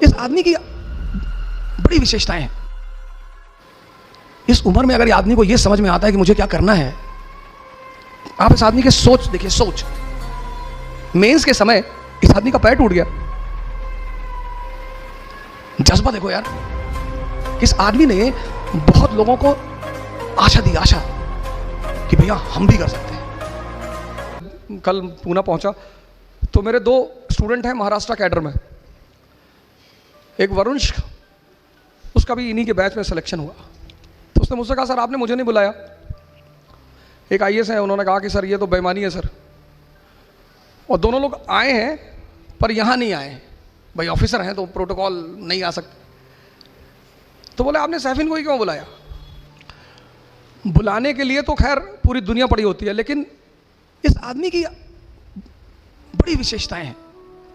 इस आदमी की बड़ी विशेषताएं हैं। इस उम्र में अगर ये आदमी को ये समझ में आता है कि मुझे क्या करना है, आप इस आदमी के सोच देखिए, सोच। मेंस के समय इस आदमी का पैर टूट गया। जज्बा देखो यार, इस आदमी ने बहुत लोगों को आशा दी, आशा कि भैया हम भी कर सकते हैं। कल पूना पहुंचा तो मेरे 2 स्टूडेंट हैं महाराष्ट्र कैडर में। एक वरुण, उसका भी इन्हीं के बैच में सिलेक्शन हुआ। तो उसने मुझसे कहा सर आपने मुझे नहीं बुलाया। एक आईएएस है, उन्होंने कहा कि सर ये तो बेईमानी है सर। और दोनों लोग आए हैं पर यहाँ नहीं आए, भाई ऑफिसर हैं तो प्रोटोकॉल नहीं आ सकते। तो बोले आपने सैफिन को ही क्यों बुलाया? बुलाने के लिए तो खैर पूरी दुनिया पड़ी होती है, लेकिन इस आदमी की बड़ी विशेषताएं हैं।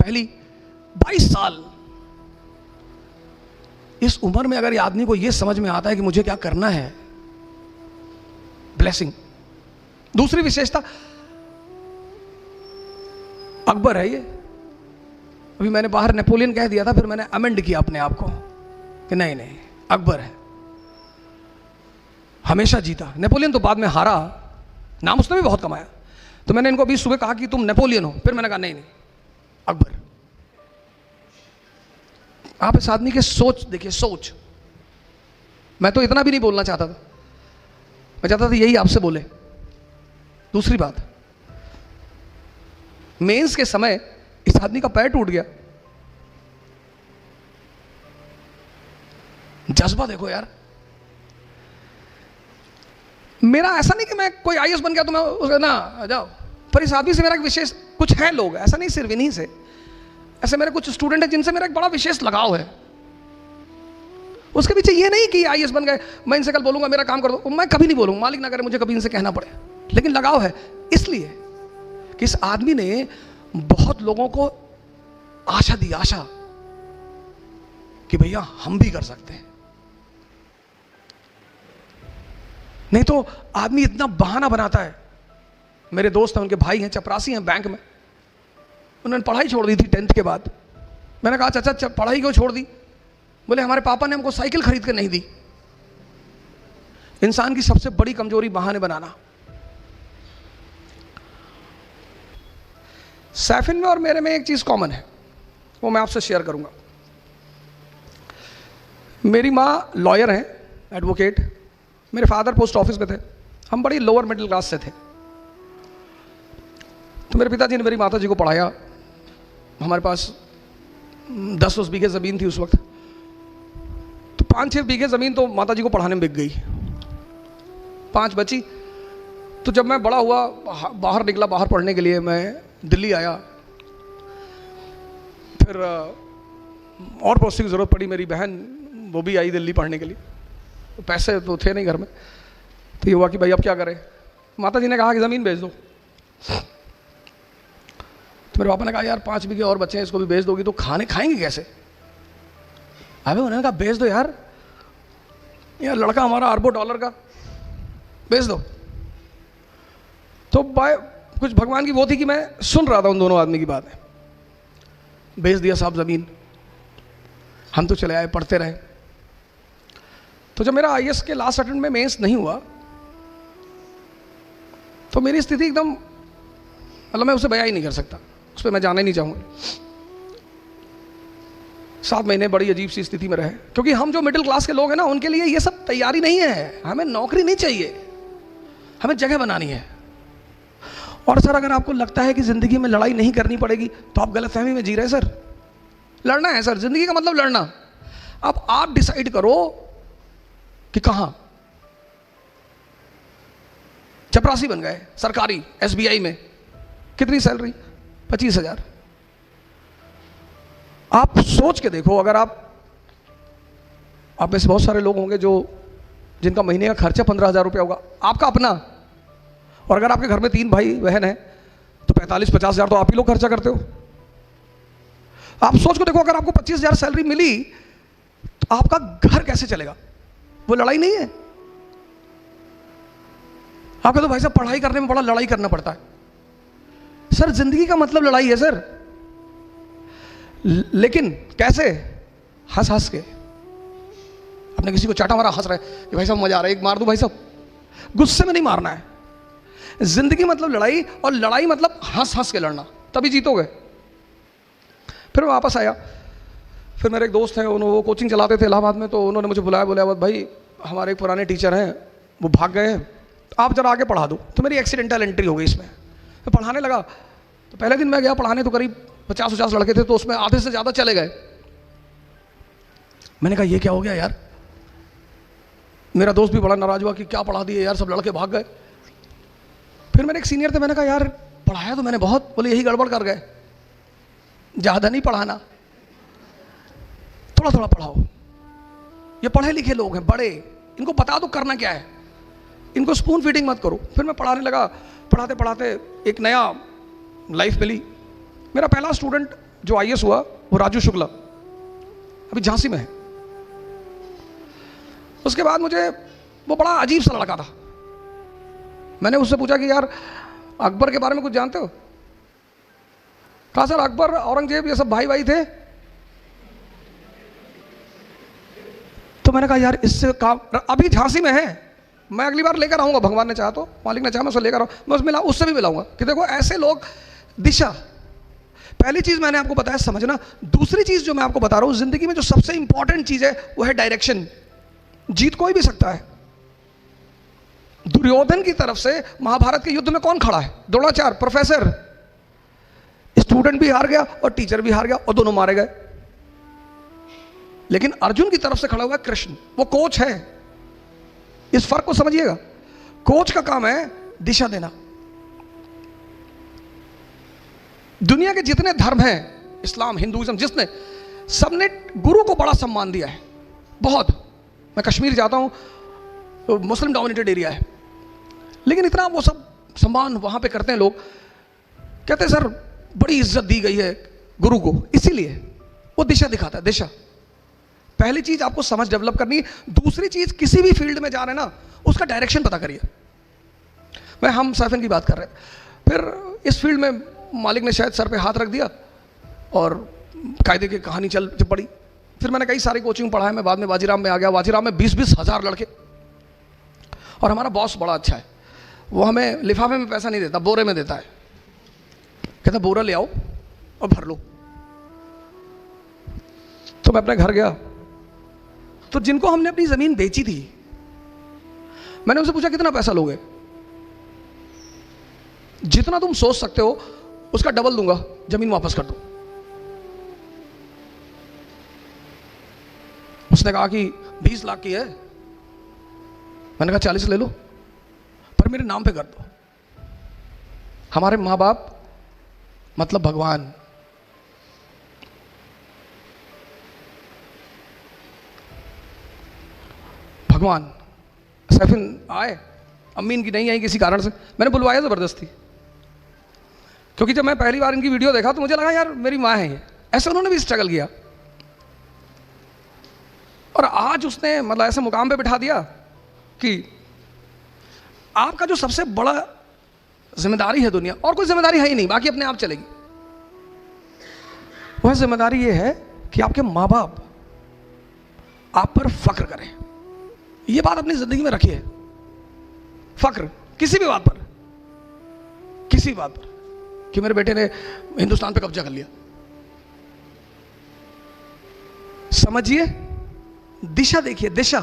पहली, 22 साल। इस उम्र में अगर ये आदमी को ये समझ में आता है कि मुझे क्या करना है, ब्लेसिंग। दूसरी विशेषता, अकबर है ये। अभी मैंने बाहर नेपोलियन कह दिया था, फिर मैंने अमेंड किया अपने आप को कि नहीं नहीं अकबर है। हमेशा जीता। नेपोलियन तो बाद में हारा, नाम उसने भी बहुत कमाया। तो मैंने इनको अभी सुबह कहा कि तुम नेपोलियन हो, फिर मैंने कहा नहीं नहीं अकबर। आप इस आदमी के सोच देखिए, सोच। मैं तो इतना भी नहीं बोलना चाहता था, मैं चाहता था यही आपसे बोले। दूसरी बात, मेंस के समय इस आदमी का पैर टूट गया। जज्बा देखो यार। मेरा ऐसा नहीं कि मैं कोई आईएएस बन गया तो मैं उसका ना जाओ, पर इस आदमी से मेरा एक विशेष कुछ है। लोग ऐसा नहीं, सिर्फ इन्हीं से, ऐसे मेरे कुछ स्टूडेंट हैं जिनसे मेरा एक बड़ा विशेष लगाव है। उसके पीछे ये नहीं कि आईएएस बन गए, मैं इनसे कल बोलूंगा मेरा काम कर दो, मैं कभी नहीं बोलूंगा, मालिक ना करे मुझे कभी इनसे कहना पड़े। लेकिन लगाव है इसलिए कि इस आदमी ने बहुत लोगों को आशा दी, आशा कि भैया हम भी कर सकते हैं। नहीं तो आदमी इतना बहाना बनाता है। मेरे दोस्त हैं, उनके भाई हैं, चपरासी हैं बैंक में। उन्होंने पढ़ाई छोड़ दी थी 10th के बाद। मैंने कहा चाचा पढ़ाई क्यों छोड़ दी? बोले हमारे पापा ने हमको साइकिल खरीद के नहीं दी। इंसान की सबसे बड़ी कमजोरी बहाने बनाना। सैफिन में और मेरे में एक चीज कॉमन है, वो मैं आपसे शेयर करूंगा। मेरी माँ लॉयर हैं, एडवोकेट। मेरे फादर पोस्ट ऑफिस में थे। हम बड़ी लोअर मिडिल क्लास से थे। तो मेरे पिताजी ने मेरी माता जी को पढ़ाया। हमारे पास 10 बीघे ज़मीन थी उस वक्त। तो 5-6 बीघे ज़मीन तो माता जी को पढ़ाने में बिक गई, 5 बची। तो जब मैं बड़ा हुआ, बाहर निकला, बाहर पढ़ने के लिए मैं दिल्ली आया। फिर और पोस्ट की ज़रूरत पड़ी। मेरी बहन वो भी आई दिल्ली पढ़ने के लिए। तो पैसे तो थे नहीं घर में। तो ये हुआ कि भाई अब क्या करें? माता जी ने कहा कि ज़मीन बेच दो। तो मेरे पापा ने कहा यार 5 बीघे और बच्चे हैं, इसको भी बेच दोगी तो खाएंगे कैसे? अबे उन्होंने कहा बेच दो यार लड़का हमारा अरबों डॉलर का, बेच दो। तो कुछ भगवान की वो थी कि मैं सुन रहा था उन दोनों आदमी की बात है। बेच दिया साहब ज़मीन। हम तो चले आए, पढ़ते रहे। तो जब मेरा आईएएस के लास्ट अटेम्प्ट में मेंस नहीं हुआ तो मेरी स्थिति एकदम, मतलब मैं उसे बयां ही नहीं कर सकता, उस पर मैं जाना ही नहीं चाहूँगा। 7 महीने बड़ी अजीब सी स्थिति में रहे, क्योंकि हम जो मिडिल क्लास के लोग हैं ना, उनके लिए ये सब तैयारी नहीं है। हमें नौकरी नहीं चाहिए, हमें जगह बनानी है। और सर अगर आपको लगता है कि ज़िंदगी में लड़ाई नहीं करनी पड़ेगी तो आप गलतफहमी में जी रहे हैं सर। लड़ना है सर, ज़िंदगी का मतलब लड़ना। अब आप डिसाइड करो कि कहाँ। चपरासी बन गए सरकारी एसबीआई में, कितनी सैलरी? 25,000। आप सोच के देखो, अगर आप में से बहुत सारे लोग होंगे जिनका महीने का खर्चा 15,000 रुपया होगा, आपका अपना। और अगर आपके घर में 3 भाई बहन हैं तो 45-50 हज़ार तो आप ही लोग खर्चा करते हो। आप सोच को देखो, अगर आपको 25,000 सैलरी मिली तो आपका घर कैसे चलेगा? वो लड़ाई नहीं है। आप कहते हो भाई साहब पढ़ाई करने में बड़ा लड़ाई करना पड़ता है। सर जिंदगी का मतलब लड़ाई है सर। लेकिन कैसे? हंस हंस के। अपने किसी को चाटा मारा, हंस रहे कि भाई साहब मजा आ रहा है, एक मार दूं भाई साहब। गुस्से में नहीं मारना है। जिंदगी मतलब लड़ाई, और लड़ाई मतलब हंस हंस के लड़ना, तभी जीतोगे। फिर मैं वापस आया। फिर मेरे एक दोस्त हैं, उन्होंने वो कोचिंग चलाते थे इलाहाबाद में, तो उन्होंने मुझे बुलाया, बोला भाई हमारे एक पुराने टीचर हैं, वो भाग गए हैं, तो आप जरा आगे पढ़ा दो। तो मेरी एक्सीडेंटल एंट्री हो गई इसमें। तो पढ़ाने लगा। तो पहले दिन मैं गया पढ़ाने, तो करीब 50-50 लड़के थे, तो उसमें आधे से ज़्यादा चले गए। मैंने कहा ये क्या हो गया यार। मेरा दोस्त भी बड़ा नाराज हुआ कि क्या पढ़ा दिए यार, सब लड़के भाग गए। फिर मेरे एक सीनियर थे, मैंने कहा यार पढ़ाया तो मैंने बहुत, बोले यही गड़बड़ कर गए, ज़्यादा नहीं पढ़ाना, थोड़ा थोड़ा पढ़ाओ। ये पढ़े लिखे लोग हैं, बड़े, इनको बता दो करना क्या है, इनको स्पून फीडिंग मत करो। फिर मैं पढ़ाने लगा। पढ़ाते पढ़ाते एक नया लाइफ मिली। मेरा पहला स्टूडेंट जो IAS हुआ वो राजू शुक्ला, अभी झांसी में है। उसके बाद मुझे वो बड़ा अजीब सा लड़का था। मैंने उससे पूछा कि यार अकबर के बारे में कुछ जानते हो? कहा सर अकबर औरंगजेब ये सब भाई भाई थे। तो मैंने कहा यार इससे काम, अभी झांसी में है, मैं अगली बार लेकर आऊंगा, भगवान ने चाहा तो, मालिक ने चाहा मैं उसे लेकर आऊँ, मैं उससे भी मिलाऊंगा कि देखो ऐसे लोग। दिशा, पहली चीज मैंने आपको बताया समझना। दूसरी चीज जो मैं आपको बता रहा हूं, जिंदगी में जो सबसे इंपॉर्टेंट चीज है वो है डायरेक्शन। जीत कोई भी सकता है। दुर्योधन की तरफ से महाभारत के युद्ध में कौन खड़ा है? द्रोणाचार्य, प्रोफेसर। स्टूडेंट भी हार गया और टीचर भी हार गया और दोनों मारे गए। लेकिन अर्जुन की तरफ से खड़ा हुआ है कृष्ण, वो कोच है। इस फर्क को समझिएगा। कोच का काम है दिशा देना। दुनिया के जितने धर्म हैं, इस्लाम, हिंदुइज्म, जिसने, सबने गुरु को बड़ा सम्मान दिया है, बहुत। मैं कश्मीर जाता हूं तो मुस्लिम डोमिनेटेड एरिया है, लेकिन इतना वो सब सम्मान वहां पे करते हैं लोग। कहते हैं सर बड़ी इज्जत दी गई है गुरु को, इसीलिए वो दिशा दिखाता है। दिशा पहली चीज आपको समझ डेवलप करनी है। दूसरी चीज, किसी भी फील्ड में जा रहे हैं ना, उसका डायरेक्शन पता करिए। हम सर्फिंग की बात कर रहे हैं। फिर इस फील्ड में मालिक ने शायद सर पे हाथ रख दिया और कायदे की कहानी चल पड़ी। फिर मैंने कई सारी कोचिंग पढ़ा है। मैं बाद में वाजीराम में आ गया। वाजीराम में 20-20 हज़ार लड़के, और हमारा बॉस बड़ा अच्छा है। वो हमें लिफाफे में पैसा नहीं देता, बोरे में देता है। कहता बोरा ले आओ और भर लो। तो मैं अपने घर गया, तो जिनको हमने अपनी जमीन बेची थी, मैंने उनसे पूछा कितना पैसा लोगे? जितना तुम सोच सकते हो उसका डबल दूंगा, जमीन वापस कर दो। उसने कहा कि 20 लाख की है। मैंने कहा 40 ले लो, पर मेरे नाम पे कर दो। हमारे माँ बाप मतलब भगवान। भगवान। सैफिन आए, अम्मी इनकी नहीं आई किसी कारण से, मैंने बुलवाया ज़बरदस्ती, क्योंकि जब मैं पहली बार इनकी वीडियो देखा तो मुझे लगा यार मेरी माँ है ये। ऐसे उन्होंने भी स्ट्रगल किया, और आज उसने मतलब ऐसे मुकाम पे बिठा दिया कि आपका जो सबसे बड़ा जिम्मेदारी है दुनिया, और कोई जिम्मेदारी है ही नहीं, बाकी अपने आप चलेगी। वह जिम्मेदारी ये है कि आपके माँ बाप आप पर फख्र करें। ये बात अपनी जिंदगी में रखिए। फख्र किसी भी बात पर, किसी बात पर, कि मेरे बेटे ने हिंदुस्तान पे कब्जा कर लिया। समझिए, दिशा देखिए, दिशा।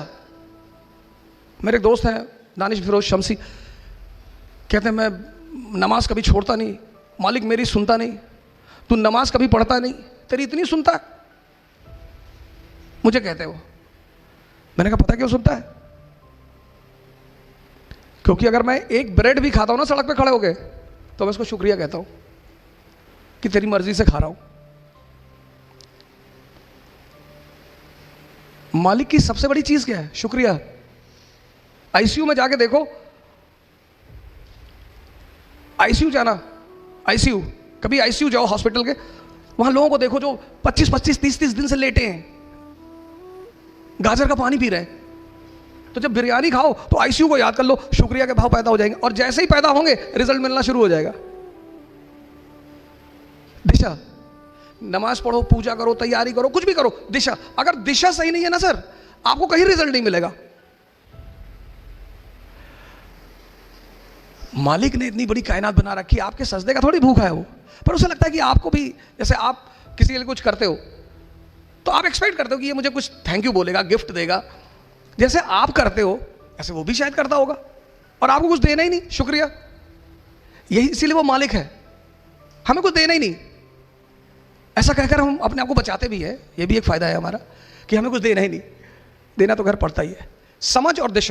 मेरे दोस्त हैं दानिश फिरोज शमसी, कहते हैं मैं नमाज कभी छोड़ता नहीं, मालिक मेरी सुनता नहीं। तू नमाज कभी पढ़ता नहीं, तेरी इतनी सुनता है, मुझे कहते हो। मैंने कहा पता क्यों सुनता है? क्योंकि अगर मैं एक ब्रेड भी खाता हूं ना सड़क पे खड़े होके, तो मैं उसको शुक्रिया कहता हूं कि तेरी मर्जी से खा रहा हूं। मालिक की सबसे बड़ी चीज क्या है? शुक्रिया। आईसीयू में जाके देखो, आईसीयू जाना, आईसीयू, कभी आईसीयू जाओ हॉस्पिटल के, वहां लोगों को देखो जो 25-25, 30-30 दिन से लेटे हैं, गाजर का पानी पी रहे हैं। तो जब बिरयानी खाओ तो आईसीयू को याद कर लो, शुक्रिया के भाव पैदा हो जाएंगे, और जैसे ही पैदा होंगे रिजल्ट मिलना शुरू हो जाएगा। दिशा, नमाज पढ़ो, पूजा करो, तैयारी करो, कुछ भी करो, दिशा, अगर दिशा सही नहीं है ना सर, आपको कहीं रिजल्ट नहीं मिलेगा। मालिक ने इतनी बड़ी कायनात बना रखी, आपके सजदे का थोड़ी भूखा है वो, पर उसे लगता है कि आपको भी, जैसे आप किसी के लिए कुछ करते हो तो आप एक्सपेक्ट करते हो कि ये मुझे कुछ थैंक यू बोलेगा, गिफ्ट देगा। जैसे आप करते हो ऐसे वो भी शायद करता होगा, और आपको कुछ देना ही नहीं, शुक्रिया। यही इसीलिए वो मालिक है, हमें कुछ देना ही नहीं। ऐसा कहकर हम अपने आप को बचाते भी है, ये भी एक फायदा है हमारा कि हमें कुछ देना ही नहीं, देना तो घर पड़ता ही है। समझ और दिशा।